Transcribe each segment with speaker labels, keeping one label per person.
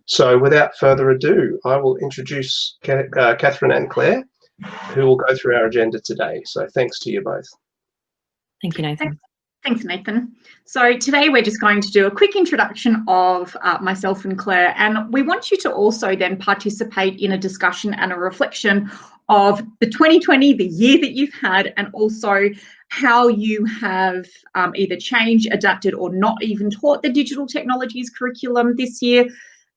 Speaker 1: So without further ado, I will introduce Catherine and Claire, who will go through our agenda today. So thanks to you both.
Speaker 2: Thank you, Nathan.
Speaker 3: Thanks, Nathan. So today we're just going to do a quick introduction of myself and Claire, and we want you to also then participate in a discussion and a reflection of the 2020, the year that you've had, and also how you have either changed, adapted, or not even taught the digital technologies curriculum this year.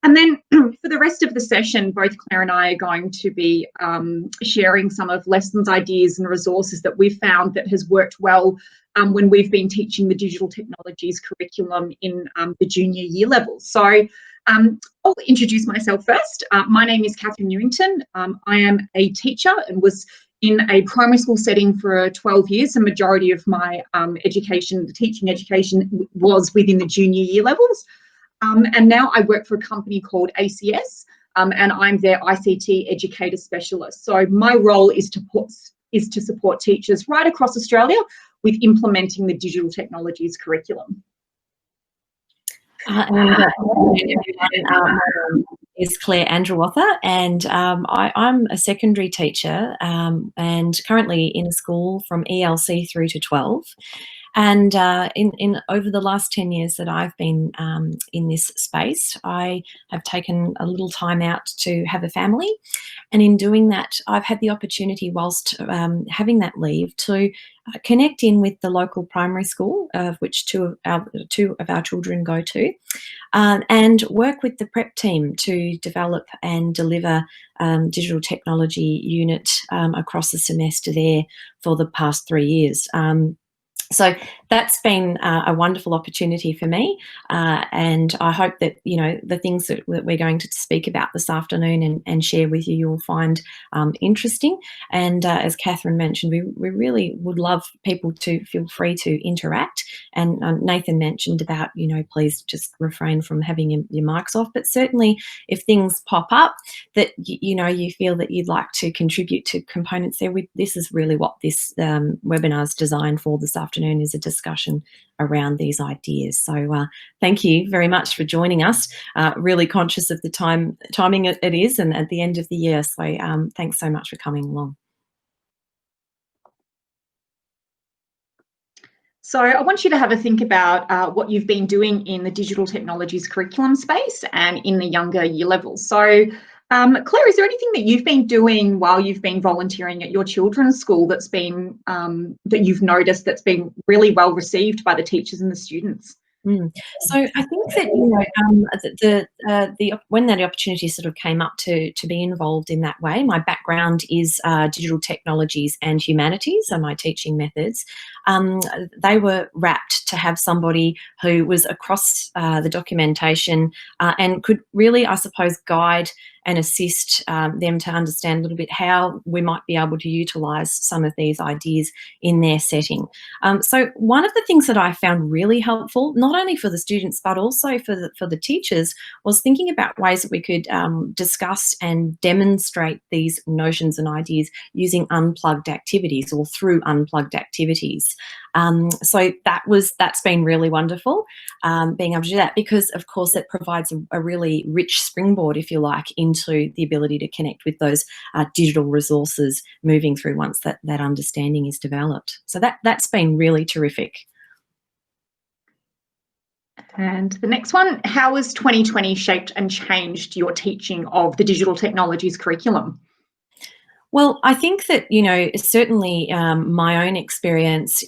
Speaker 3: And then for the rest of the session, both Claire and I are going to be sharing some of lessons, ideas, and resources that we've found that has worked well when we've been teaching the digital technologies curriculum in the junior year level. So I'll introduce myself first. My name is Catherine Newington. I am a teacher and was in a primary school setting for 12 years. The majority of my teaching education was within the junior year levels. And now I work for a company called ACS, and I'm their ICT educator specialist. So my role is to support teachers right across Australia with implementing the digital technologies curriculum.
Speaker 2: My name is Claire Andrewather, and I'm a secondary teacher and currently in a school from ELC through to 12. And in over the last 10 years that I've been in this space, I have taken a little time out to have a family. And in doing that, I've had the opportunity, whilst having that leave, to connect in with the local primary school, of which two of our children go to, and work with the prep team to develop and deliver digital technology unit across the semester there for the past 3 years. So that's been a wonderful opportunity for me, and I hope that the things that we're going to speak about this afternoon and share with you, you'll find interesting. And as Catherine mentioned, we really would love people to feel free to interact. And Nathan mentioned about please just refrain from having your mics off. But certainly, if things pop up that you feel that you'd like to contribute to components there, this is really what this webinar is designed for this afternoon. Is a discussion around these ideas. So thank you very much for joining us. Really conscious of the timing it is, and at the end of the year. So thanks so much for coming along.
Speaker 3: So I want you to have a think about what you've been doing in the digital technologies curriculum space and in the younger year levels. So Claire, is there anything that you've been doing while you've been volunteering at your children's school that's been that you've noticed that's been really well received by the teachers and the students?
Speaker 2: So I think that when that opportunity sort of came up to be involved in that way, my background is digital technologies and humanities, so my teaching methods. They were rapt to have somebody who was across the documentation and could really, I suppose, guide and assist them to understand a little bit how we might be able to utilise some of these ideas in their setting. So one of the things that I found really helpful, not only for the students but also for the teachers, was thinking about ways that we could discuss and demonstrate these notions and ideas using unplugged activities or through unplugged activities. So that's been really wonderful, being able to do that, because of course it provides a really rich springboard, if you like, into the ability to connect with those digital resources moving through once that understanding is developed. So that's been really terrific.
Speaker 3: And the next one, how has 2020 shaped and changed your teaching of the digital technologies curriculum?
Speaker 2: Well, I think that, certainly my own experience,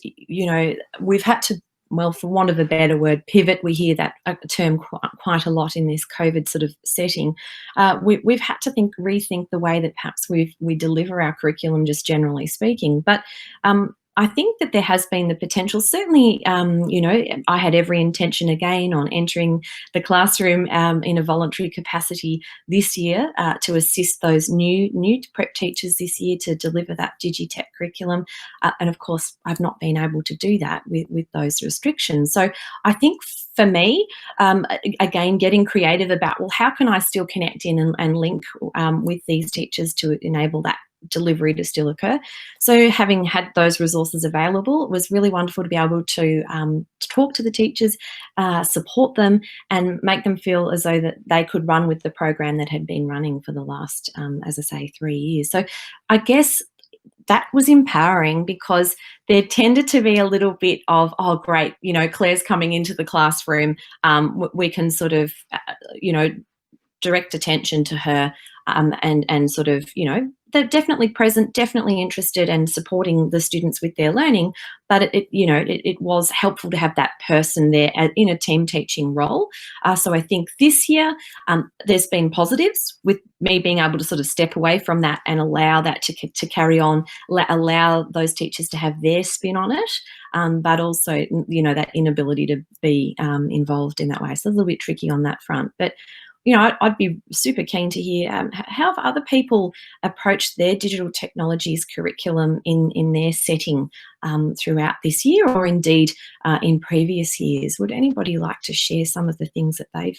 Speaker 2: we've had to, well, for want of a better word, pivot. We hear that term quite a lot in this COVID sort of setting. We've had to rethink the way that perhaps we deliver our curriculum, just generally speaking. But I think that there has been the potential, certainly, I had every intention again on entering the classroom in a voluntary capacity this year to assist those new prep teachers this year to deliver that DigiTech curriculum. And of course, I've not been able to do that with those restrictions. So I think for me, again, getting creative about, well, how can I still connect in and link with these teachers to enable that delivery to still occur. So having had those resources available, it was really wonderful to be able to talk to the teachers, support them, and make them feel as though that they could run with the program that had been running for the last, as I say, 3 years. So I guess that was empowering, because there tended to be a little bit of, oh, great, you know, Claire's coming into the classroom. We can sort of, you know, direct attention to her, and sort of, you know, they're definitely present, definitely interested, and supporting the students with their learning. But it was helpful to have that person there in a team teaching role. So I think this year there's been positives with me being able to sort of step away from that and allow that to carry on, allow those teachers to have their spin on it, but also, you know, that inability to be involved in that way. So it's a little bit tricky on that front. But you know, I'd be super keen to hear how have other people approached their digital technologies curriculum in their setting throughout this year, or indeed in previous years. Would anybody like to share some of the things that they've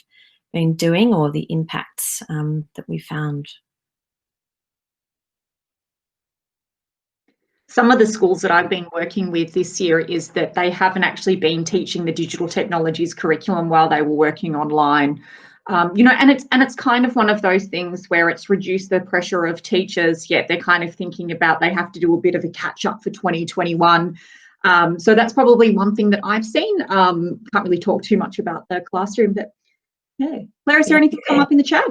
Speaker 2: been doing, or the impacts that we found?
Speaker 3: Some of the schools that I've been working with this year is that they haven't actually been teaching the digital technologies curriculum while they were working online. You know, and it's kind of one of those things where it's reduced the pressure of teachers, yet they're kind of thinking about they have to do a bit of a catch up for 2021. So that's probably one thing that I've seen. Can't really talk too much about the classroom, but yeah. Claire, is there anything come up in the chat?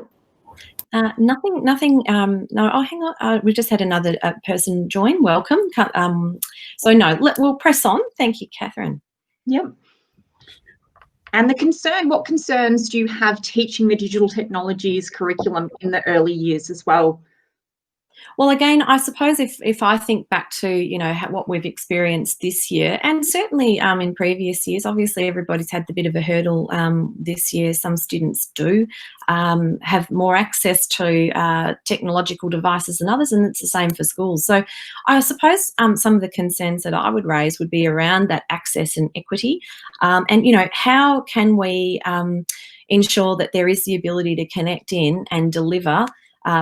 Speaker 2: Nothing. No. Oh, hang on. We just had another person join. Welcome. So no, we'll press on. Thank you, Catherine.
Speaker 3: Yep. And what concerns do you have teaching the digital technologies curriculum in the early years as well?
Speaker 2: Well, again, I suppose if I think back to, you know, what we've experienced this year, and certainly in previous years, obviously everybody's had the bit of a hurdle this year. Some students do have more access to technological devices than others, and it's the same for schools. So I suppose some of the concerns that I would raise would be around that access and equity, and, you know, how can we ensure that there is the ability to connect in and deliver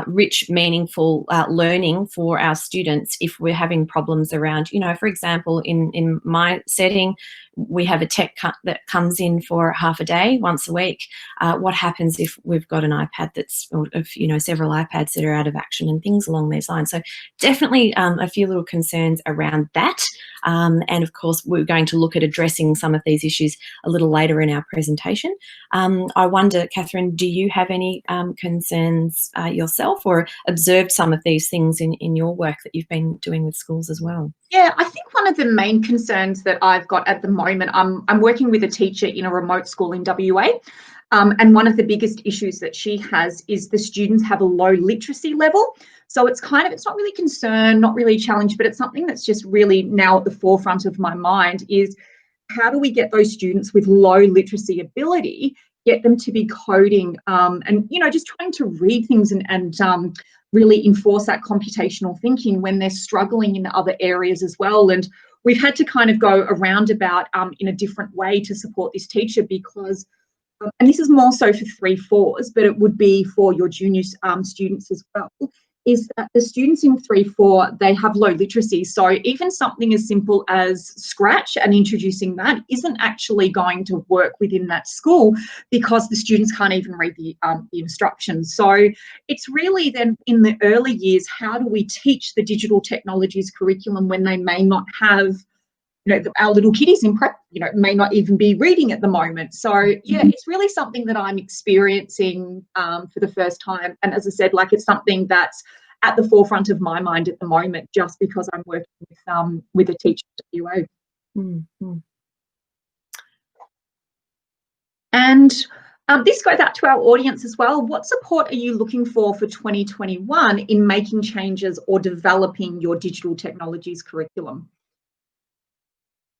Speaker 2: rich, meaningful learning for our students if we're having problems around, you know, for example, in my setting, we have a tech that comes in for half a day, once a week. What happens if we've got an iPad you know, several iPads that are out of action and things along those lines? So definitely a few little concerns around that. And of course, we're going to look at addressing some of these issues a little later in our presentation. I wonder, Catherine, do you have any concerns yourself, or observed some of these things in your work that you've been doing with schools as well?
Speaker 3: Yeah, I think one of the main concerns that I've got at the moment, I'm working with a teacher in a remote school in WA, and one of the biggest issues that she has is the students have a low literacy level. So it's not really concern, not really a challenge, but it's something that's just really now at the forefront of my mind is how do we get those students with low literacy ability, get them to be coding, and, you know, just trying to read things and really enforce that computational thinking when they're struggling in other areas as well. And we've had to kind of go around about in a different way to support this teacher because, and this is more so for 3-4s, but it would be for your junior students as well, is that the students in 3-4, they have low literacy. So even something as simple as Scratch and introducing that isn't actually going to work within that school because the students can't even read the instructions. So it's really then in the early years, how do we teach the digital technologies curriculum when they may not have, you know, our little kiddies in prep, you know, may not even be reading at the moment. So yeah, it's really something that I'm experiencing for the first time. And as I said, like, it's something that's at the forefront of my mind at the moment, just because I'm working with a teacher at WA.
Speaker 2: Mm-hmm.
Speaker 3: And this goes out to our audience as well. What support are you looking for 2021 in making changes or developing your digital technologies curriculum?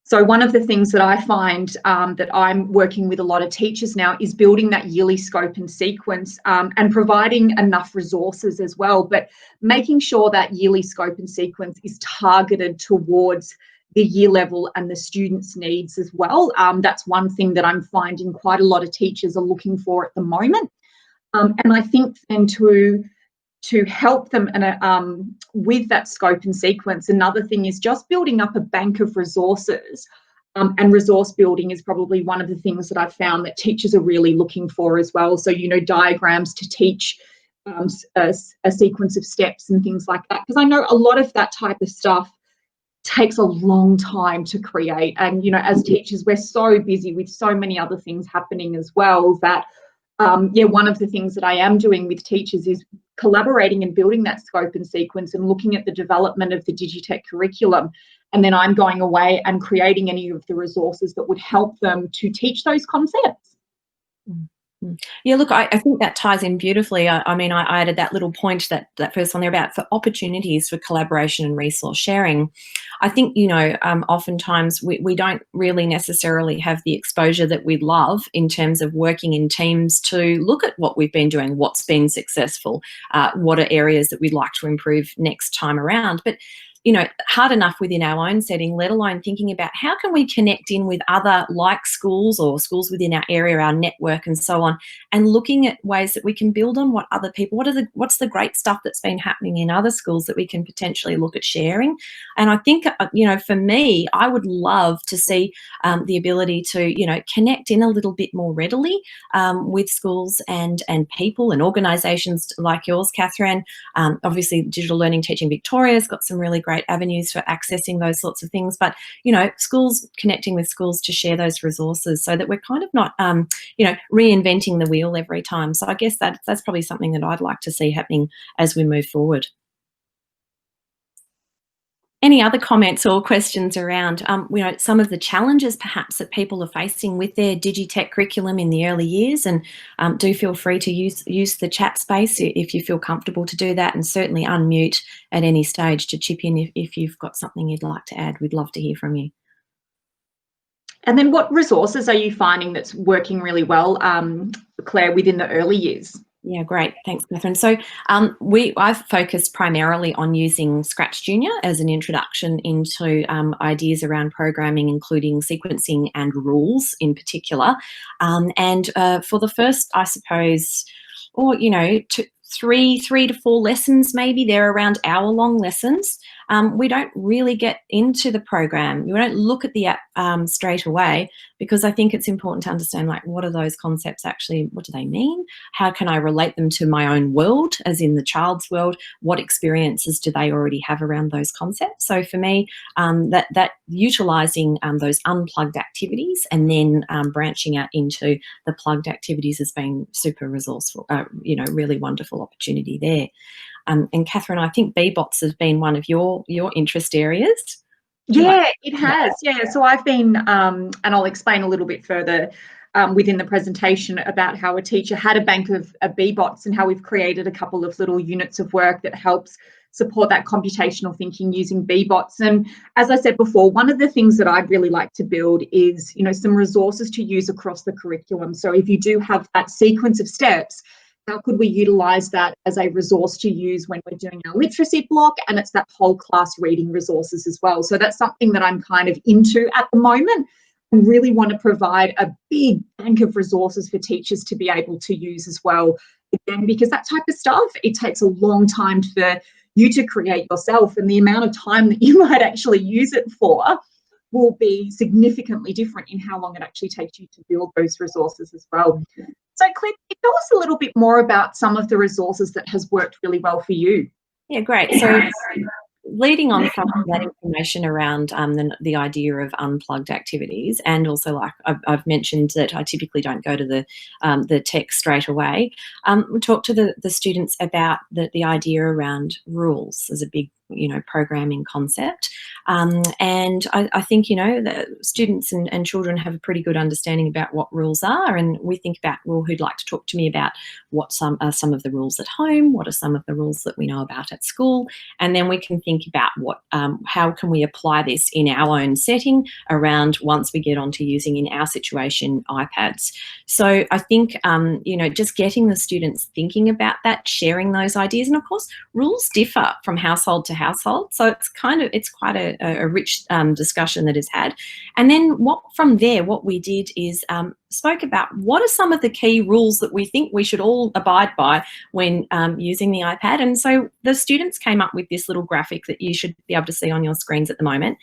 Speaker 3: So one of the things that I find that I'm working with a lot of teachers now is building that yearly scope and sequence, and providing enough resources as well, but making sure that yearly scope and sequence is targeted towards the year level and the students' needs as well. That's one thing that I'm finding quite a lot of teachers are looking for at the moment. And I think then to to help them with that scope and sequence. Another thing is just building up a bank of resources. And resource building is probably one of the things that I've found that teachers are really looking for as well. So, you know, diagrams to teach a sequence of steps and things like that. Because I know a lot of that type of stuff takes a long time to create. And, you know, as teachers, we're so busy with so many other things happening as well that, yeah, one of the things that I am doing with teachers is collaborating and building that scope and sequence and looking at the development of the DigiTech curriculum. And then I'm going away and creating any of the resources that would help them to teach those concepts.
Speaker 2: Yeah, look, I think that ties in beautifully. I mean, I added that little point, that first one there about for opportunities for collaboration and resource sharing. I think, you know, oftentimes we don't really necessarily have the exposure that we'd love in terms of working in teams to look at what we've been doing, what's been successful, what are areas that we'd like to improve next time around. But you know, hard enough within our own setting, let alone thinking about how can we connect in with other like schools or schools within our area, our network and so on, and looking at ways that we can build on what other people, what's the great stuff that's been happening in other schools that we can potentially look at sharing. And I think, you know, for me, I would love to see the ability to, you know, connect in a little bit more readily with schools and people and organisations like yours, Catherine. Obviously, Digital Learning Teaching Victoria's got some really great avenues for accessing those sorts of things, but you know, schools connecting with schools to share those resources so that we're kind of not you know, reinventing the wheel every time. So I guess that's probably something that I'd like to see happening as we move forward. Any other comments or questions around you know, some of the challenges perhaps that people are facing with their DigiTech curriculum in the early years? And do feel free to use the chat space if you feel comfortable to do that, and certainly unmute at any stage to chip in if you've got something you'd like to add. We'd love to hear from you.
Speaker 3: And then what resources are you finding that's working really well, Claire, within the early years?
Speaker 2: Yeah, great. Thanks, Catherine. So I've focused primarily on using Scratch Junior as an introduction into ideas around programming, including sequencing and rules in particular. And for the first, I suppose, or, you know, three to four lessons, maybe they're around hour-long lessons. We don't really get into the program. We don't look at the app straight away, because I think it's important to understand, like, what are those concepts actually, what do they mean? How can I relate them to my own world, as in the child's world? What experiences do they already have around those concepts? So for me, that utilising those unplugged activities and then branching out into the plugged activities has been super resourceful, you know, really wonderful opportunity there. And Catherine, I think BBots has been one of your interest areas.
Speaker 3: Yeah, it has. Yeah, so I've been, and I'll explain a little bit further within the presentation about how a teacher had a bank of BBots and how we've created a couple of little units of work that helps support that computational thinking using BBots. And as I said before, one of the things that I'd really like to build is, you know, some resources to use across the curriculum. So if you do have that sequence of steps, how could we utilise that as a resource to use when we're doing our literacy block? And it's that whole class reading resources as well. So that's something that I'm kind of into at the moment, and really want to provide a big bank of resources for teachers to be able to use as well. Again, because that type of stuff, it takes a long time for you to create yourself, and the amount of time that you might actually use it for will be significantly different in how long it actually takes you to build those resources as well. So Claire, can you tell us a little bit more about some of the resources that has worked really well for you?
Speaker 2: Yeah, great. So leading on from that information around the idea of unplugged activities, and also, like I've mentioned, that I typically don't go to the tech straight away. We talk to the students about the idea around rules as a big, you know, programming concept. And I think, you know, the students and children have a pretty good understanding about what rules are, and we think about, well, who'd like to talk to me about what some of the rules at home, what are some of the rules that we know about at school, and then we can think about what how can we apply this in our own setting around, once we get onto using in our situation iPads. So I think you know, just getting the students thinking about that, sharing those ideas, and of course rules differ from household to household, so it's quite a rich discussion that is had. And then from there, what we did is spoke about what are some of the key rules that we think we should all abide by when using the iPad. And so the students came up with this little graphic that you should be able to see on your screens at the moment.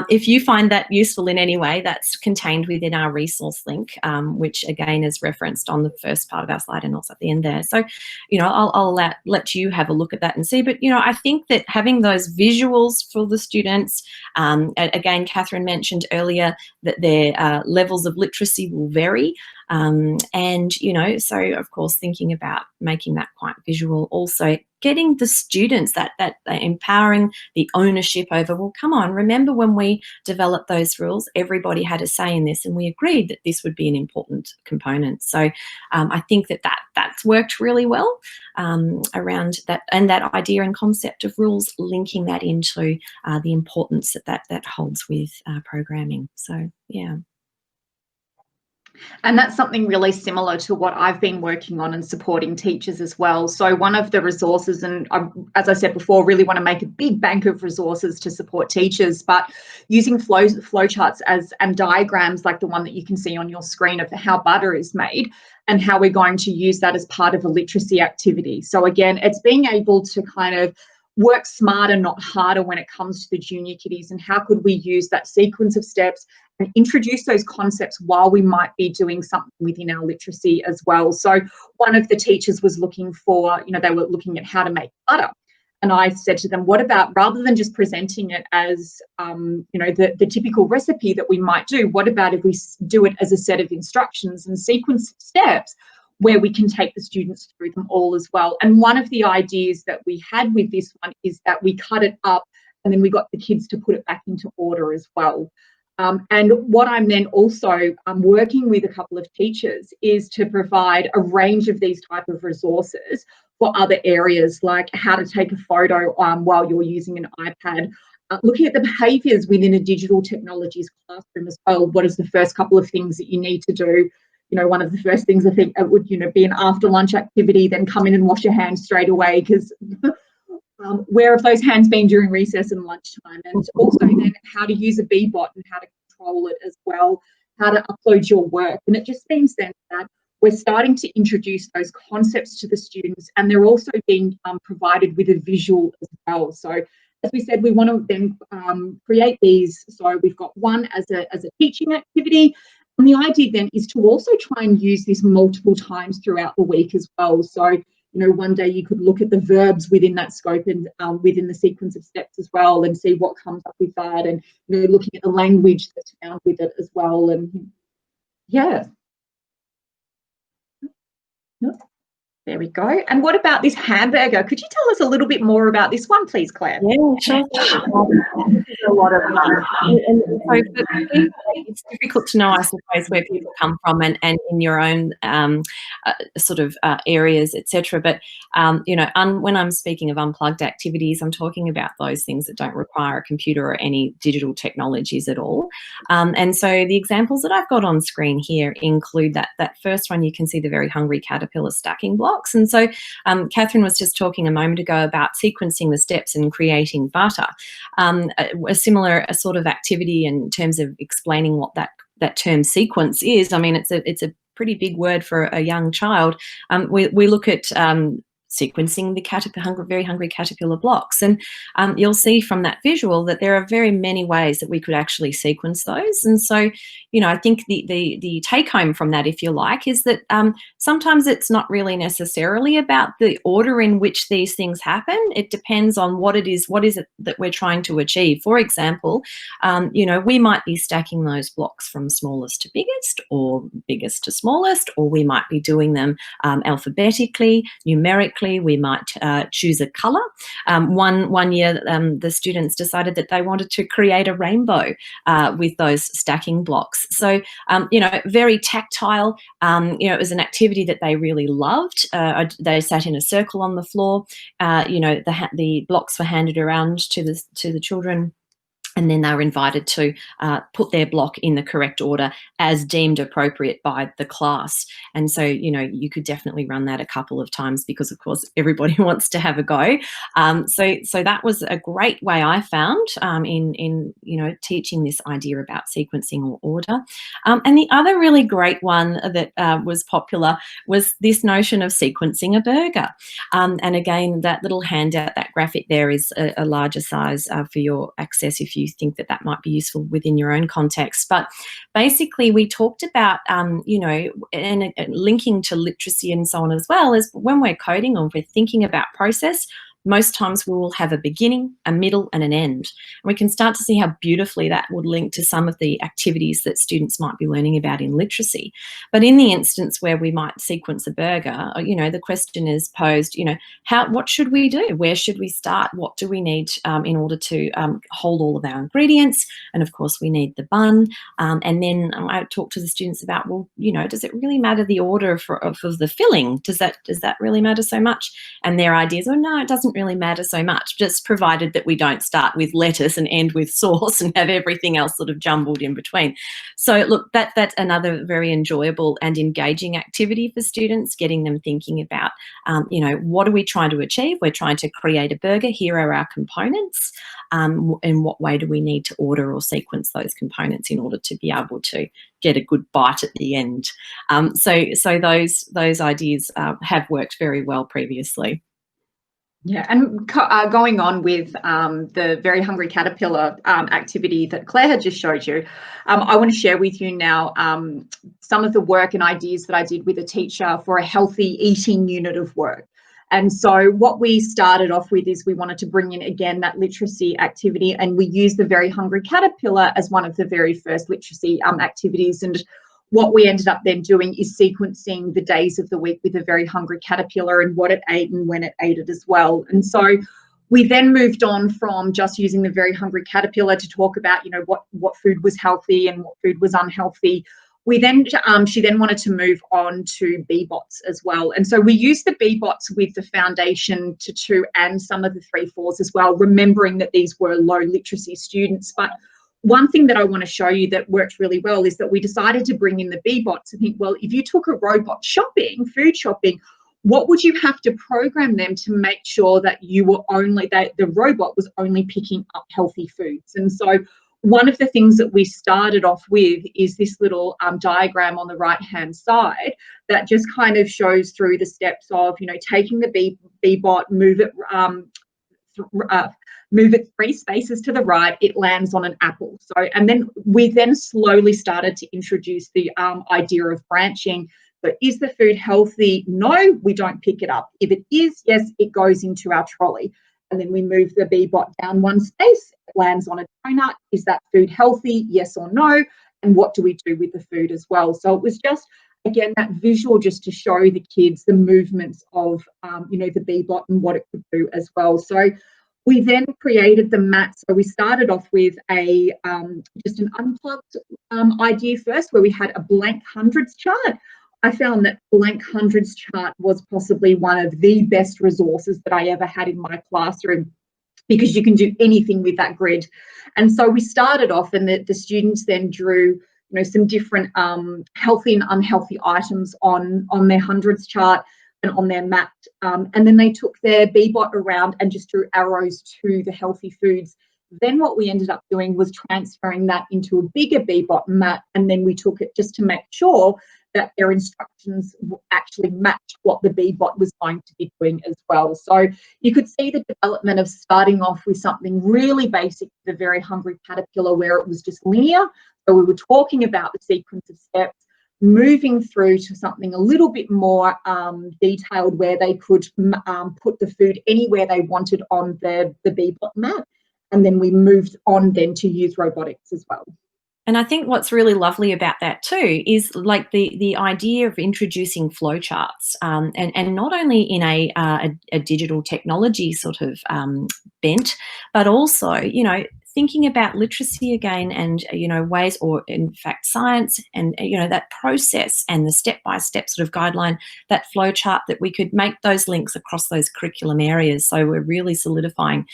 Speaker 2: If you find that useful in any way, that's contained within our resource link, which again is referenced on the first part of our slide and also at the end there. So, you know, I'll let you have a look at that and see. But, you know, I think that having those visuals for the students, again, Catherine mentioned earlier that their levels of literacy will vary. And, you know, so of course, thinking about making that quite visual, also getting the students that empowering the ownership over, well, come on, remember when we developed those rules, everybody had a say in this and we agreed that this would be an important component. So I think that's worked really well around that, and that idea and concept of rules, linking that into the importance that holds with programming. So, yeah.
Speaker 3: And that's something really similar to what I've been working on and supporting teachers as well. So one of the resources, and as I said before, really want to make a big bank of resources to support teachers, but using flowcharts and diagrams like the one that you can see on your screen of how butter is made and how we're going to use that as part of a literacy activity. So again, it's being able to kind of work smarter, not harder when it comes to the junior kiddies, and how could we use that sequence of steps and introduce those concepts while we might be doing something within our literacy as well. So one of the teachers was looking for, you know, they were looking at how to make butter. And I said to them, what about, rather than just presenting it as, you know, the typical recipe that we might do, what about if we do it as a set of instructions and sequence of steps where we can take the students through them all as well? And one of the ideas that we had with this one is that we cut it up and then we got the kids to put it back into order as well. And what I'm then also working with a couple of teachers is to provide a range of these type of resources for other areas, like how to take a photo while you're using an iPad, looking at the behaviours within a digital technologies classroom as well. What is the first couple of things that you need to do? You know, one of the first things I think it would, you know, be an after lunch activity, then come in and wash your hands straight away, because where have those hands been during recess and lunchtime? And also then how to use a Bebot and how to control it as well, how to upload your work. And it just means then that we're starting to introduce those concepts to the students, and they're also being provided with a visual as well. So as we said, we want to then create these. So we've got one as a teaching activity. And the idea then is to also try and use this multiple times throughout the week as well. So, you know, one day you could look at the verbs within that scope and within the sequence of steps as well, and see what comes up with that, and, you know, looking at the language that's found with it as well. And yeah. There we go. And what about this hamburger? Could you tell us a little bit more about this one, please, Claire?
Speaker 2: Yeah, sure. A lot of and so it's difficult to know, I suppose, where people come from and in your own sort of areas, etc. But you know, when I'm speaking of unplugged activities, I'm talking about those things that don't require a computer or any digital technologies at all. And so the examples that I've got on screen here include that first one. You can see the very hungry caterpillar stacking blocks. And so Catherine was just talking a moment ago about sequencing the steps and creating butter. A similar sort of activity in terms of explaining what that term sequence is. I mean, it's a pretty big word for a young child. We look at sequencing the very hungry caterpillar blocks, and you'll see from that visual that there are very many ways that we could actually sequence those. And so, you know, I think the take home from that, if you like, is that sometimes it's not really necessarily about the order in which these things happen. It depends on what is it that we're trying to achieve. For example, you know, we might be stacking those blocks from smallest to biggest, or biggest to smallest, or we might be doing them alphabetically, numerically. We might choose a colour. One year, the students decided that they wanted to create a rainbow with those stacking blocks. So, you know, very tactile. You know, it was an activity that they really loved. They sat in a circle on the floor. You know, the blocks were handed around to the children. and then they were invited to put their block in the correct order as deemed appropriate by the class. And so, you could definitely run that a couple of times because, of course, everybody wants to have a go. So that was a great way I found in teaching this idea about sequencing or order. And the other really great one that was popular was this notion of sequencing a burger. And again, that little handout, that graphic there is a larger size for your access if you think that might be useful within your own context. But basically, we talked about, and linking to literacy and so on as well, is when we're coding or we're thinking about process, most times we will have a beginning, a middle, and an end. And we can start to see how beautifully that would link to some of the activities that students might be learning about in literacy. But in the instance where we might sequence a burger, the question is posed, what should we do? Where should we start? What do we need in order to hold all of our ingredients? And of course, we need the bun. And then I talk to the students about, well, does it really matter the order of the filling? Does that really matter so much? And their ideas are, no, it doesn't really matter so much, just provided that we don't start with lettuce and end with sauce and have everything else sort of jumbled in between. So look, that's another very enjoyable and engaging activity for students, getting them thinking about, what are we trying to achieve? We're trying to create a burger. Here are our components. In what way do we need to order or sequence those components in order to be able to get a good bite at the end? So those ideas have worked very well previously.
Speaker 3: Yeah, and going on with the Very Hungry Caterpillar activity that Claire had just showed you, I want to share with you now some of the work and ideas that I did with a teacher for a healthy eating unit of work. And so what we started off with is we wanted to bring in, again, that literacy activity, and we used the Very Hungry Caterpillar as one of the very first literacy activities. And what we ended up then doing is sequencing the days of the week with a very hungry caterpillar and what it ate and when it ate it as well. And so we then moved on from just using the very hungry caterpillar to talk about, what food was healthy and what food was unhealthy. We then, she then wanted to move on to B-bots as well. And so we used the B-bots with the foundation to 2 and some of the 3-4s as well, remembering that these were low literacy students. But one thing that I want to show you that worked really well is that we decided to bring in the B-bots and think, well, if you took a robot shopping, food shopping, what would you have to program them to make sure that the robot was only picking up healthy foods? And so one of the things that we started off with is this little diagram on the right-hand side that just kind of shows through the steps of, taking the B-bot, move it 3 spaces to the right, it lands on an apple. So, and then we then slowly started to introduce the idea of branching. So is the food healthy? No, we don't pick it up. If it is, yes, it goes into our trolley. And then we move the B-bot down 1 space, it lands on a donut. Is that food healthy? Yes or no? And what do we do with the food as well? So it was just, again, that visual just to show the kids the movements of, the B-bot and what it could do as well. So we then created the mat. So we started off with just an unplugged idea first, where we had a blank hundreds chart. I found that blank hundreds chart was possibly one of the best resources that I ever had in my classroom, because you can do anything with that grid. And so we started off, and the students then drew, some different healthy and unhealthy items on their hundreds chart and on their mat. And then they took their B-bot around and just drew arrows to the healthy foods. Then what we ended up doing was transferring that into a bigger B-bot mat, and then we took it just to make sure that their instructions actually matched what the B-bot was going to be doing as well. So you could see the development of starting off with something really basic, the Very Hungry Caterpillar, where it was just linear. So we were talking about the sequence of steps, moving through to something a little bit more detailed, where they could put the food anywhere they wanted on the B-bot mat. And then we moved on then to use robotics as well.
Speaker 2: And I think what's really lovely about that too is like the idea of introducing flowcharts, and not only in a digital technology sort of bent, but also, thinking about literacy again, and, ways, or in fact science, and, that process and the step-by-step sort of guideline, that flowchart, that we could make those links across those curriculum areas. So we're really solidifying,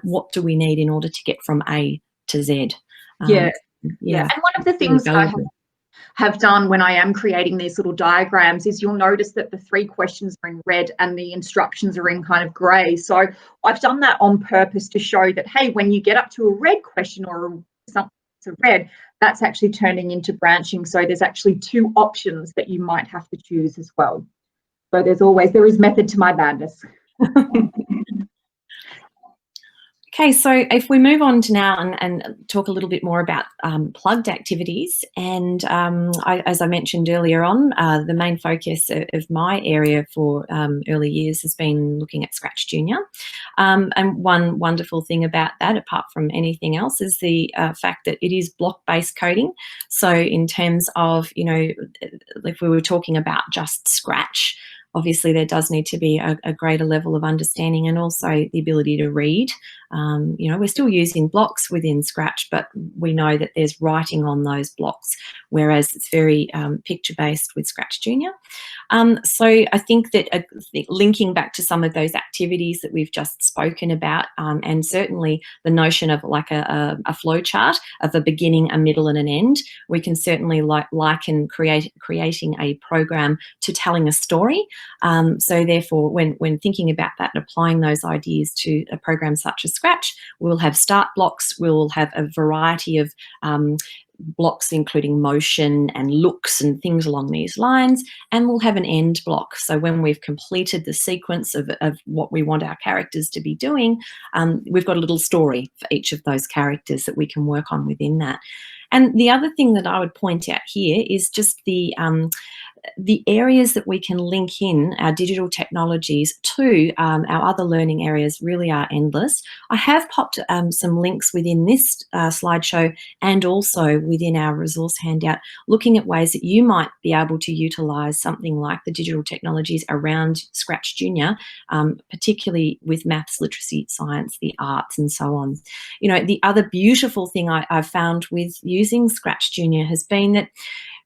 Speaker 2: what do we need in order to get from A to Z.
Speaker 3: Yeah.
Speaker 2: Yeah.
Speaker 3: And one of the
Speaker 2: Really
Speaker 3: things that I
Speaker 2: valuable.
Speaker 3: have done when I am creating these little diagrams is you'll notice that the 3 questions are in red and the instructions are in kind of grey. So I've done that on purpose to show that, hey, when you get up to a red question or something that's a red, that's actually turning into branching. So there's actually 2 options that you might have to choose as well. So there is method to my madness.
Speaker 2: Okay, so if we move on to now and talk a little bit more about plugged activities, and as I mentioned earlier on, the main focus of my area for early years has been looking at Scratch Junior. And one wonderful thing about that, apart from anything else, is the fact that it is block-based coding. So in terms of, you know, if we were talking about just Scratch, obviously there does need to be a greater level of understanding and also the ability to read. You know, we're still using blocks within Scratch, but we know that there's writing on those blocks, whereas it's very picture-based with Scratch Junior. So I think that linking back to some of those activities that we've just spoken about, and certainly the notion of like a flow chart of a beginning, a middle and an end, we can certainly liken creating a program to telling a story. So therefore, when thinking about that and applying those ideas to a program such as Scratch, we'll have start blocks, we'll have a variety of blocks including motion and looks and things along these lines, and we'll have an end block. So when we've completed the sequence of what we want our characters to be doing, we've got a little story for each of those characters that we can work on within that. And the other thing that I would point out here is just the areas that we can link in our digital technologies to our other learning areas really are endless. I have popped some links within this slideshow and also within our resource handout, looking at ways that you might be able to utilise something like the digital technologies around Scratch Junior, particularly with maths, literacy, science, the arts and so on. You know, the other beautiful thing I've found with using Scratch Junior has been that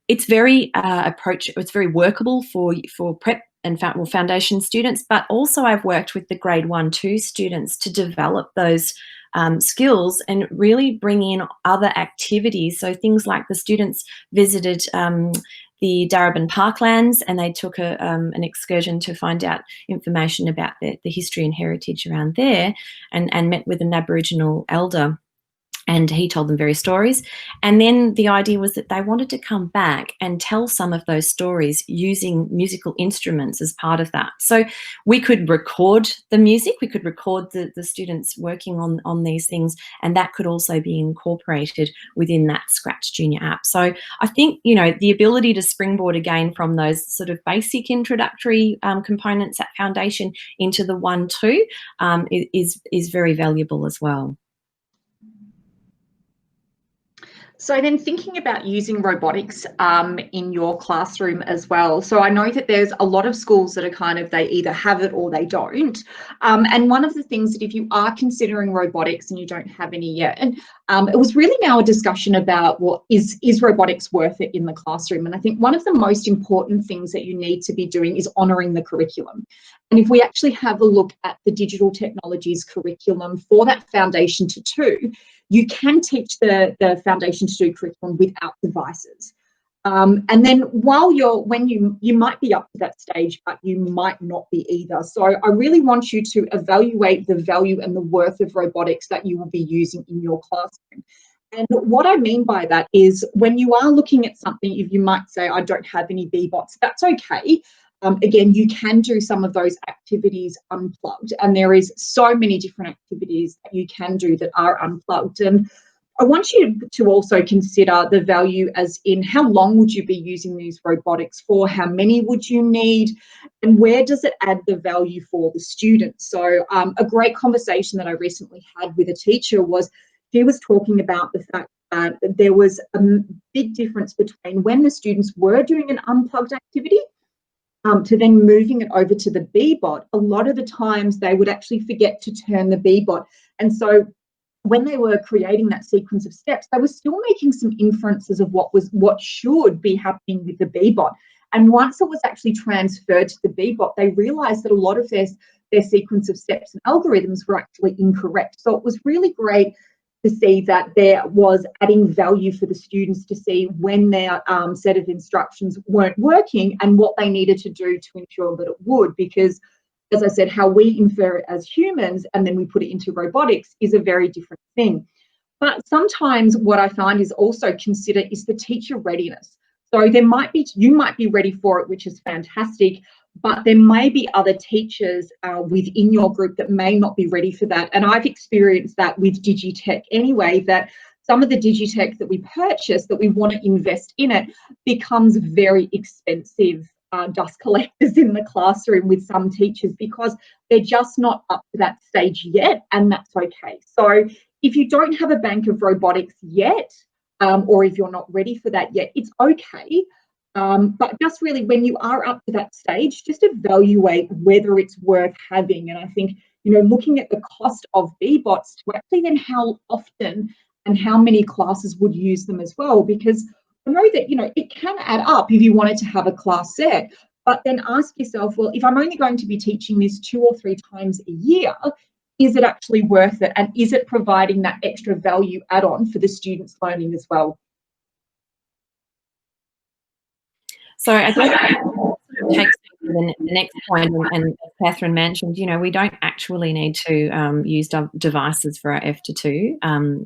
Speaker 2: it's very it's very workable for prep and foundation students, but also I've worked with the grade 1-2 students to develop those skills and really bring in other activities. So things like the students visited the Darebin Parklands and they took an excursion to find out information about the history and heritage around there, and met with an Aboriginal elder. And he told them various stories. And then the idea was that they wanted to come back and tell some of those stories using musical instruments as part of that. So we could record the music, we could record the students working on these things, and that could also be incorporated within that Scratch Junior app. So I think, you know, the ability to springboard again from those sort of basic introductory components at foundation into the 1-2 is very valuable as well.
Speaker 3: So then thinking about using robotics in your classroom as well. So I know that there's a lot of schools that are kind of, they either have it or they don't. And one of the things that if you are considering robotics and you don't have any yet, and it was really now a discussion about, well, is robotics worth it in the classroom? And I think one of the most important things that you need to be doing is honouring the curriculum. And if we actually have a look at the digital technologies curriculum for that foundation to 2, you can teach the foundation to 2 curriculum without devices. And then you might be up to that stage, but you might not be either. So I really want you to evaluate the value and the worth of robotics that you will be using in your classroom. And what I mean by that is when you are looking at something, if you might say, I don't have any B-bots, that's okay. Again, you can do some of those activities unplugged, and there is so many different activities that you can do that are unplugged. And I want you to also consider the value as in how long would you be using these robotics for, how many would you need, and where does it add the value for the students? So a great conversation that I recently had with a teacher was, she was talking about the fact that there was a big difference between when the students were doing an unplugged activity to then moving it over to the B-bot. A lot of the times they would actually forget to turn the B-bot. And so when they were creating that sequence of steps, they were still making some inferences of what should be happening with the B-bot. And once it was actually transferred to the B-bot, they realized that a lot of their sequence of steps and algorithms were actually incorrect. So it was really great to see that there was adding value for the students to see when their set of instructions weren't working and what they needed to do to ensure that it would. Because, as I said, how we infer it as humans and then we put it into robotics is a very different thing. But sometimes what I find is also consider is the teacher readiness. So there might be, you might be ready for it, which is fantastic, but there may be other teachers within your group that may not be ready for that. And I've experienced that with DigiTech anyway, that some of the DigiTech that we purchase, that we want to invest in it, becomes very expensive dust collectors in the classroom with some teachers, because they're just not up to that stage yet, and that's okay. So if you don't have a bank of robotics yet, or if you're not ready for that yet, it's okay. But just really, when you are up to that stage, just evaluate whether it's worth having. And I think, you know, looking at the cost of BBots to actually then how often and how many classes would use them as well, because I know that, you know, it can add up if you wanted to have a class set, but then ask yourself, well, if I'm only going to be teaching this 2 or 3 times a year, is it actually worth it? And is it providing that extra value add-on for the students' learning as well?
Speaker 2: So I think that takes me to the next point, and as Catherine mentioned, you know, we don't actually need to use devices for our F to 2.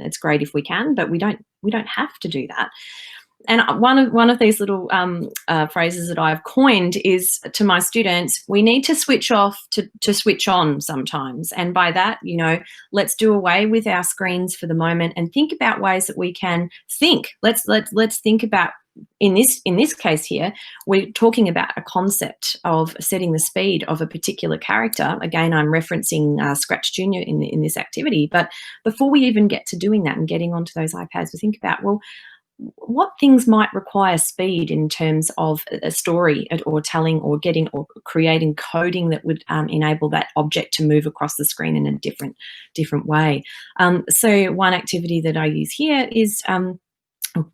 Speaker 2: It's great if we can, but we don't have to do that. And one of these little phrases that I've coined is to my students: we need to switch off to switch on sometimes. And by that, you know, let's do away with our screens for the moment and think about ways that we can think. Let's think about, in this case here, we're talking about a concept of setting the speed of a particular character. Again, I'm referencing Scratch Junior in this activity. But before we even get to doing that and getting onto those iPads, we think about, well, what things might require speed in terms of a story or telling or getting or creating coding that would enable that object to move across the screen in a different way. So one activity that I use here is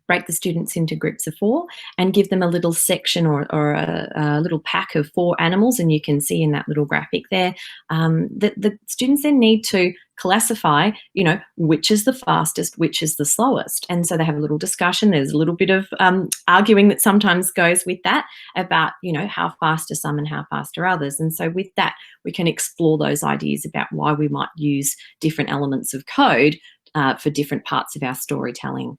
Speaker 2: break the students into groups of 4 and give them a little section or a little pack of 4 animals, and you can see in that little graphic there that the students then need to classify, you know, which is the fastest, which is the slowest. And so they have a little discussion. There's a little bit of arguing that sometimes goes with that about, you know, how fast are some and how fast are others. And so with that, we can explore those ideas about why we might use different elements of code for different parts of our storytelling.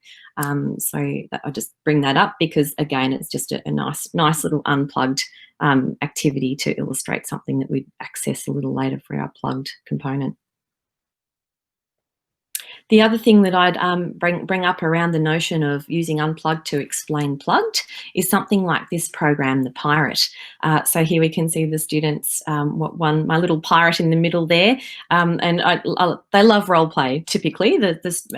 Speaker 2: So I'll just bring that up because, again, it's just a nice little unplugged activity to illustrate something that we'd access a little later for our plugged component. The other thing that I'd bring up around the notion of using unplugged to explain plugged is something like this program, the Pirate. So here we can see the students, my little pirate in the middle there, and they love role play typically,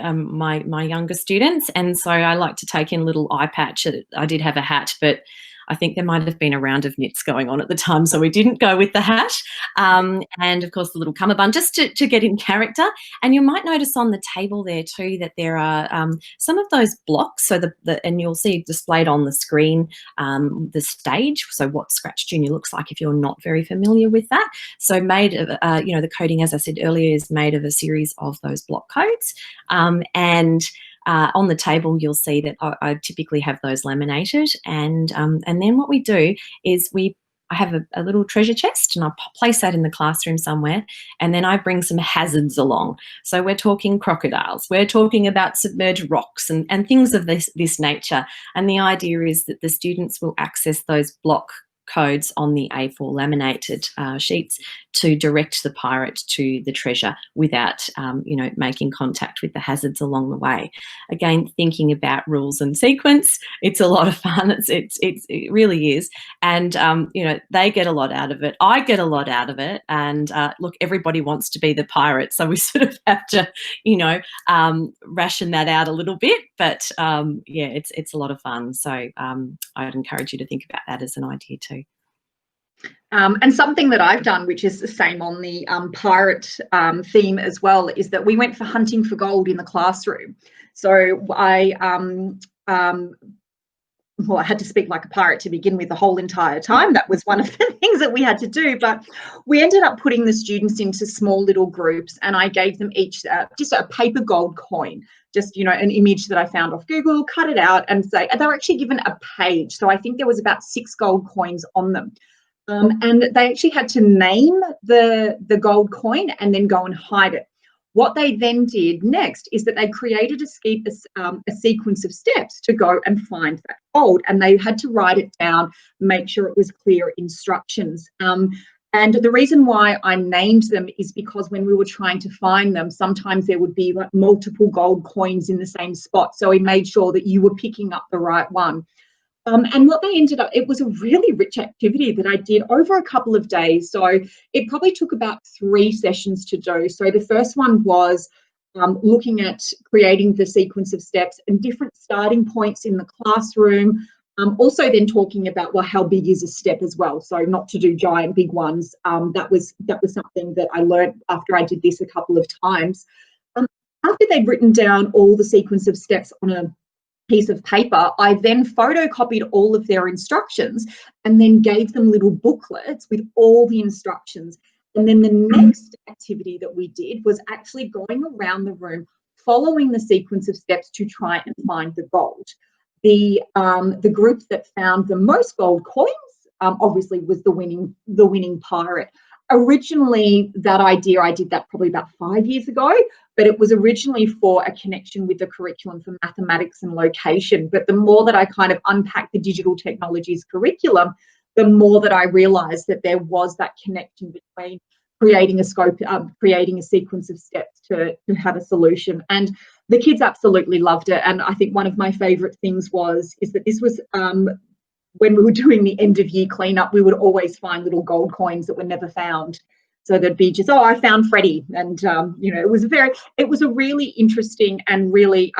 Speaker 2: my younger students, and so I like to take in a little eye patch. I did have a hat, but I think there might have been a round of knits going on at the time, so we didn't go with the hat. And of course the little cummerbund, just to get in character. And you might notice on the table there too that there are some of those blocks. So and you'll see displayed on the screen the stage. So what Scratch Junior looks like if you're not very familiar with that. So made of, you know, the coding, as I said earlier, is made of a series of those block codes. On the table, you'll see that I typically have those laminated, and then what we do is I have a little treasure chest, and I place that in the classroom somewhere, and then I bring some hazards along. So we're talking crocodiles, we're talking about submerged rocks and things of this nature. And the idea is that the students will access those block codes on the A4 laminated sheets to direct the pirate to the treasure without, you know, making contact with the hazards along the way. Again, thinking about rules and sequence, it's a lot of fun. It really is. And, you know, they get a lot out of it. I get a lot out of it. And look, everybody wants to be the pirate. So we sort of have to, you know, ration that out a little bit. But yeah, it's a lot of fun. So I'd encourage you to think about that as an idea too.
Speaker 3: And something that I've done, which is the same on the pirate theme as well, is that we went for hunting for gold in the classroom. So I well, I had to speak like a pirate to begin with the whole entire time. That was one of the things that we had to do. But we ended up putting the students into small little groups, and I gave them each just a paper gold coin, just, you know, an image that I found off Google, cut it out, and say, and they were actually given a page. So I think there was about 6 gold coins on them. And they actually had to name the gold coin and then go and hide it. What they then did next is that they created a sequence of steps to go and find that gold, and they had to write it down, make sure it was clear instructions. And the reason why I named them is because when we were trying to find them, sometimes there would be like multiple gold coins in the same spot. So we made sure that you were picking up the right one. And what they ended up, it was a really rich activity that I did over a couple of days. So it probably took about 3 sessions to do. So the first one was looking at creating the sequence of steps and different starting points in the classroom. Also then talking about, well, how big is a step as well? So not to do giant big ones. That was something that I learned after I did this a couple of times. After they'd written down all the sequence of steps on a piece of paper, I then photocopied all of their instructions and then gave them little booklets with all the instructions. And then the next activity that we did was actually going around the room, following the sequence of steps to try and find the gold. The group that found the most gold coins obviously was the winning pirate. Originally, that idea, I did that probably about 5 years ago, but it was originally for a connection with the curriculum for mathematics and location. But the more that I kind of unpacked the digital technologies curriculum, the more that I realized that there was that connection between creating a scope, creating a sequence of steps to have a solution. And the kids absolutely loved it. And I think one of my favorite things is that this was when we were doing the end of year cleanup, we would always find little gold coins that were never found. So there'd be just, oh, I found Freddie. And, you know, it was a really interesting and really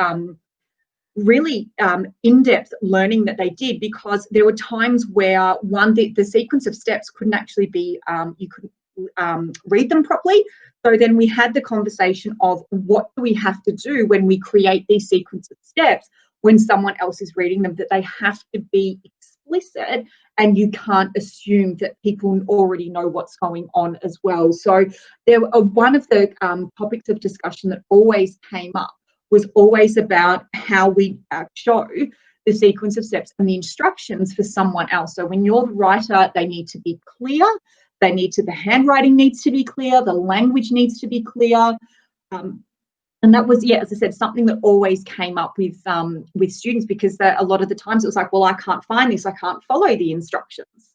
Speaker 3: in-depth learning that they did, because there were times where the sequence of steps couldn't actually be, you couldn't read them properly. So then we had the conversation of what do we have to do when we create these sequence of steps when someone else is reading them, that they have to be explicit and you can't assume that people already know what's going on as well. So one of the topics of discussion that always came up was always about how we show the sequence of steps and the instructions for someone else. So when you're the writer, they need to be clear. The handwriting needs to be clear. The language needs to be clear. And that was, yeah, as I said, something that always came up with students, because a lot of the times it was like, well, I can't find this. I can't follow the instructions.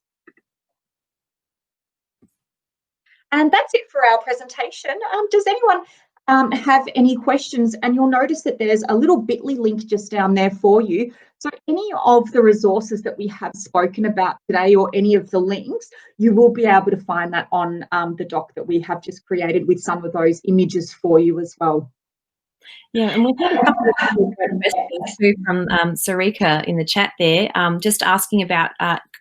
Speaker 3: And that's it for our presentation. Does anyone have any questions? And you'll notice that there's a little bit.ly link just down there for you. So any of the resources that we have spoken about today, or any of the links, you will be able to find that on the doc that we have just created with some of those images for you as well.
Speaker 2: Yeah, and we've had a couple of questions too from Sarika in the chat there, just asking about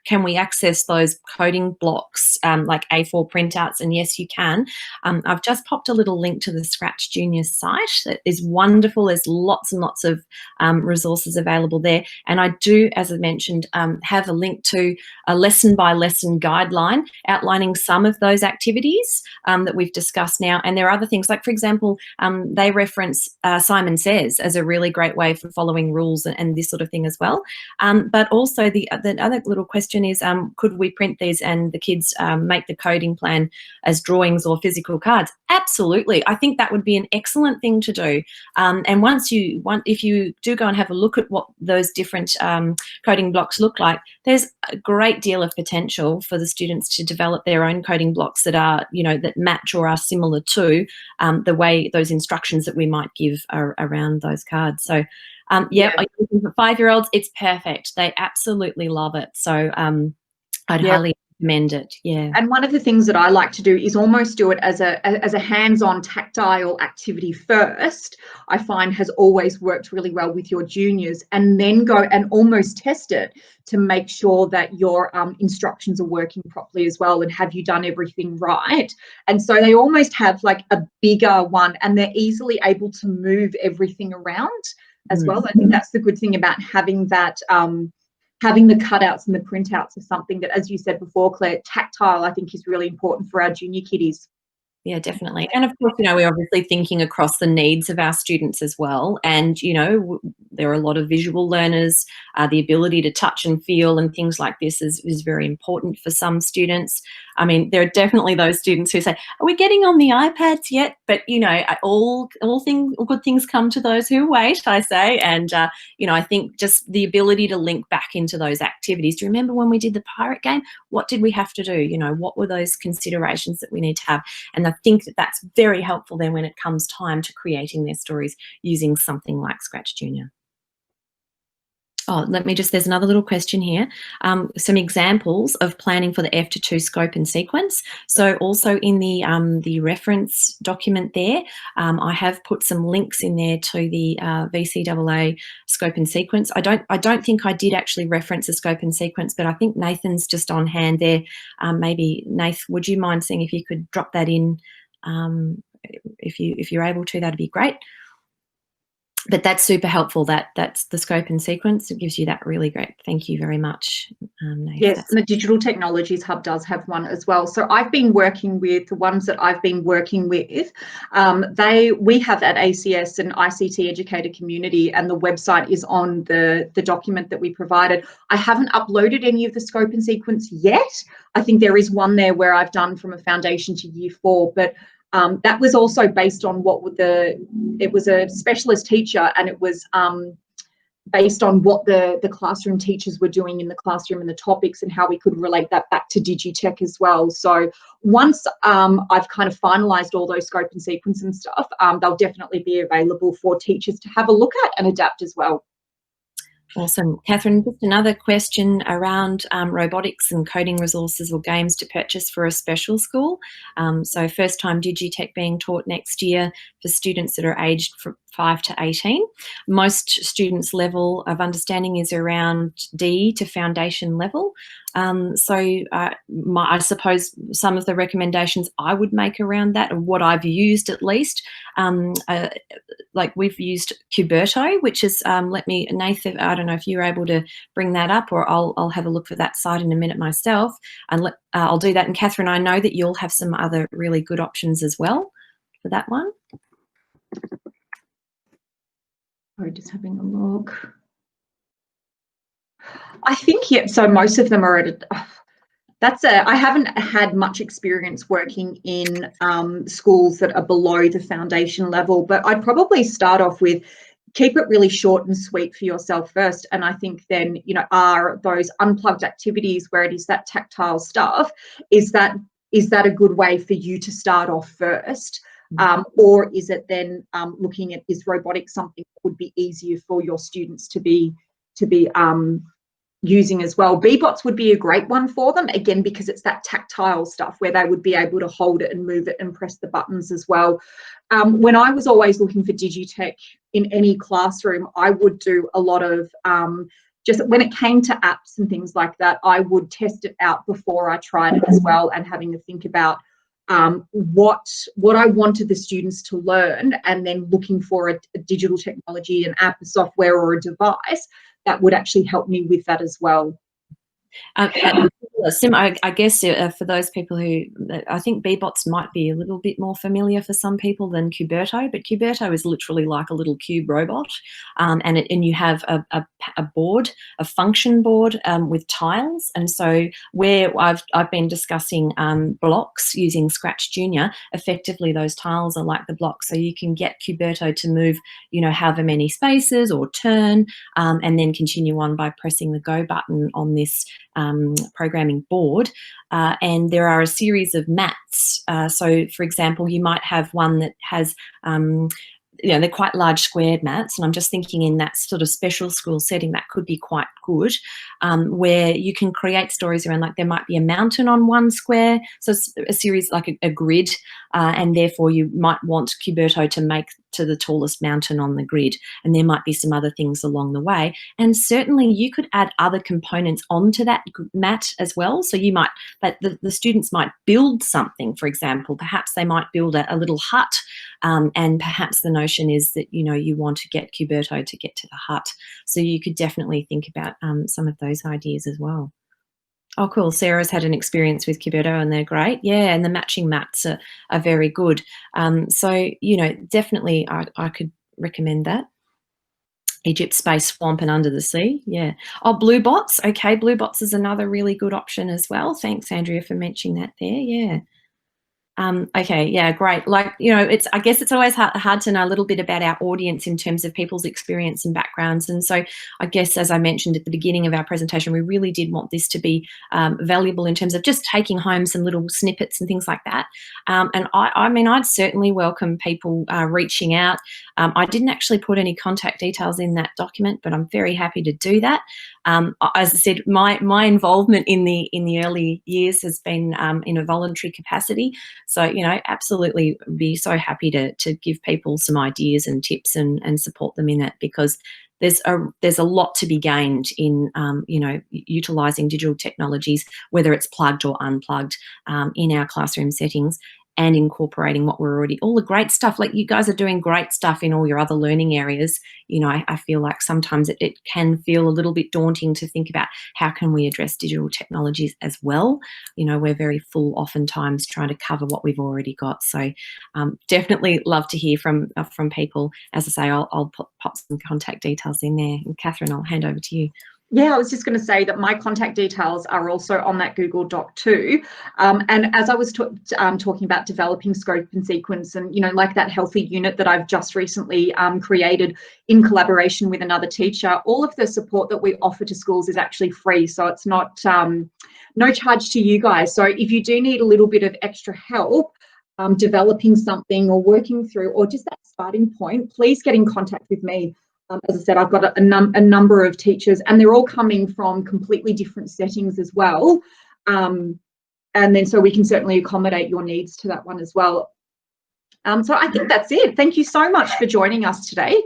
Speaker 2: can we access those coding blocks like A4 printouts? And yes, you can. I've just popped a little link to the Scratch Juniors site. That is wonderful. There's lots and lots of resources available there. And I do, as I mentioned, have a link to a lesson-by-lesson guideline outlining some of those activities that we've discussed now. And there are other things, like, for example, they reference Simon Says as a really great way for following rules and this sort of thing as well. But also the other little question is, could we print these and the kids make the coding plan as drawings or physical cards? Absolutely. I think that would be an excellent thing to do. And if you do go and have a look at what those different coding blocks look like, there's a great deal of potential for the students to develop their own coding blocks that are, you know, that match or are similar to the way those instructions that we might give are around those cards. So yeah, for 5-year-olds, it's perfect. They absolutely love it. So I'd highly recommend it. Yeah.
Speaker 3: And one of the things that I like to do is almost do it as a hands-on tactile activity first. I find has always worked really well with your juniors, and then go and almost test it to make sure that your instructions are working properly as well, and have you done everything right. And so they almost have like a bigger one, and they're easily able to move everything around as well. I think that's the good thing about having that having the cutouts and the printouts are something that, as you said before, Claire, tactile, I think is really important for our junior kiddies.
Speaker 2: Yeah, definitely. And of course, we're obviously thinking across the needs of our students as well. And, there are a lot of visual learners. The ability to touch and feel and things like this is very important for some students. I mean, there are definitely those students who say, are we getting on the iPads yet? But, all good things come to those who wait, I say. And, I think just the ability to link back into those activities. Do you remember when we did the pirate game? What did we have to do? What were those considerations that we need to have? And I think that that's very helpful then when it comes time to creating their stories using something like Scratch Junior. Oh, there's another little question here. Some examples of planning for the F to 2 scope and sequence. So also in the reference document there, I have put some links in there to the VCAA scope and sequence. I don't think I did actually reference the scope and sequence, but I think Nathan's just on hand there. Maybe Nath, would you mind seeing if you could drop that in? If you're able to, that'd be great. But that's super helpful. That's the scope and sequence. It gives you that really great. Thank you very much.
Speaker 3: Yes, and the Digital Technologies Hub does have one as well. So I've been working with the ones that I've been working with. We have at ACS an ICT educator community, and the website is on the document that we provided. I haven't uploaded any of the scope and sequence yet. I think there is one there where I've done from a foundation to year 4, but that was also based on it was a specialist teacher, and it was based on what the classroom teachers were doing in the classroom and the topics and how we could relate that back to DigiTech as well. So once I've kind of finalised all those scope and sequence and stuff, they'll definitely be available for teachers to have a look at and adapt as well.
Speaker 2: Awesome. Catherine, just another question around robotics and coding resources or games to purchase for a special school. So first time DigiTech being taught next year for students that are aged from 5 to 18. Most students' level of understanding is around D to foundation level. I suppose some of the recommendations I would make around that, and what I've used at least, like we've used Cuberto, which is, Nathan, I don't know if you're able to bring that up, or I'll have a look for that site in a minute myself, and I'll do that. And Catherine, I know that you'll have some other really good options as well for that one.
Speaker 3: Sorry, just having a look. I think, yeah, so most of them are at I haven't had much experience working in schools that are below the foundation level, but I'd probably start off with keep it really short and sweet for yourself first. And I think then, are those unplugged activities where it is that tactile stuff, is that a good way for you to start off first? Or is it then looking at, is robotics something that would be easier for your students to be using as well? Bbots would be a great one for them, again, because it's that tactile stuff where they would be able to hold it and move it and press the buttons as well. When I was always looking for DigiTech in any classroom, I would do a lot of just when it came to apps and things like that, I would test it out before I tried it as well, and having to think about what I wanted the students to learn, and then looking for a digital technology, an app, a software, or a device that would actually help me with that as well.
Speaker 2: Sim, I guess for those people who, I think Bbots might be a little bit more familiar for some people than Cuberto, but Cuberto is literally like a little cube robot, and you have a board, a function board with tiles. And so where I've been discussing blocks using Scratch Junior, effectively those tiles are like the blocks, so you can get Cuberto to move, however many spaces or turn, and then continue on by pressing the go button on this programming board, and there are a series of mats. So for example, you might have one that has they're quite large squared mats, and I'm just thinking in that sort of special school setting that could be quite good, where you can create stories around, like there might be a mountain on one square, so it's a series like a grid, and therefore you might want Cuberto to make to the tallest mountain on the grid, and there might be some other things along the way. And certainly you could add other components onto that mat as well. So you might, but the students might build something, for example, perhaps they might build a little hut, and perhaps the notion is that, you know, you want to get Cuberto to get to the hut. So you could definitely think about some of those ideas as well. Oh, cool. Sarah's had an experience with Cuberto and they're great. Yeah, and the matching mats are very good. So, you know, definitely I could recommend that. Egypt, Space, Swamp and Under the Sea. Yeah. Oh, Blue Bots. Okay, Blue Bots is another really good option as well. Thanks, Andrea, for mentioning that there. Yeah. Okay, yeah, great. Like, you know, I guess it's always hard to know a little bit about our audience in terms of people's experience and backgrounds. And so I guess, as I mentioned at the beginning of our presentation, we really did want this to be valuable in terms of just taking home some little snippets and things like that. And I mean, I'd certainly welcome people reaching out. I didn't actually put any contact details in that document, but I'm very happy to do that. As I said, my involvement in the early years has been in a voluntary capacity. So, you know, absolutely be so happy to give people some ideas and tips and support them in that, because there's a lot to be gained in, you know, utilising digital technologies, whether it's plugged or unplugged, in our classroom settings, and incorporating what we're already, all the great stuff. Like, you guys are doing great stuff in all your other learning areas. You know, I feel like sometimes it can feel a little bit daunting to think about how can we address digital technologies as well. You know, we're very full oftentimes trying to cover what we've already got. So definitely love to hear from people. As I say, I'll pop some contact details in there. And Catherine, I'll hand over to you.
Speaker 3: Yeah, I was just going to say that my contact details are also on that Google Doc too. And as I was talking about developing scope and sequence, and, you know, like that healthy unit that I've just recently created in collaboration with another teacher, all of the support that we offer to schools is actually free. So it's not no charge to you guys. So if you do need a little bit of extra help developing something or working through, or just that starting point, please get in contact with me. As I said, I've got a number of teachers, and they're all coming from completely different settings as well. And then so we can certainly accommodate your needs to that one as well. So I think that's it. Thank you so much for joining us today.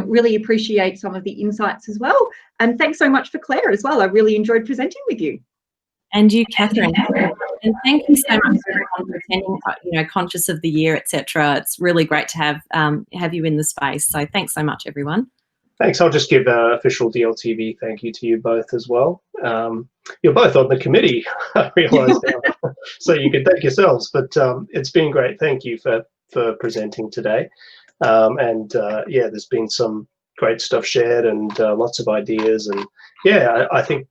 Speaker 3: Really appreciate some of the insights as well. And thanks so much for Claire as well. I really enjoyed presenting with you.
Speaker 2: And you, Catherine. And thank you so much for attending, you know, conscious of the year, etc. It's really great to have you in the space. So thanks so much, everyone.
Speaker 1: Thanks. I'll just give an official DLTV thank you to you both as well. You're both on the committee, I realise now, so you can thank yourselves. But it's been great. Thank you for presenting today. Yeah, there's been some great stuff shared and lots of ideas. And yeah, I think,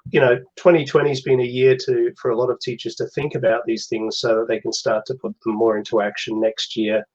Speaker 1: you know, 2020 has been a year for a lot of teachers to think about these things so that they can start to put them more into action next year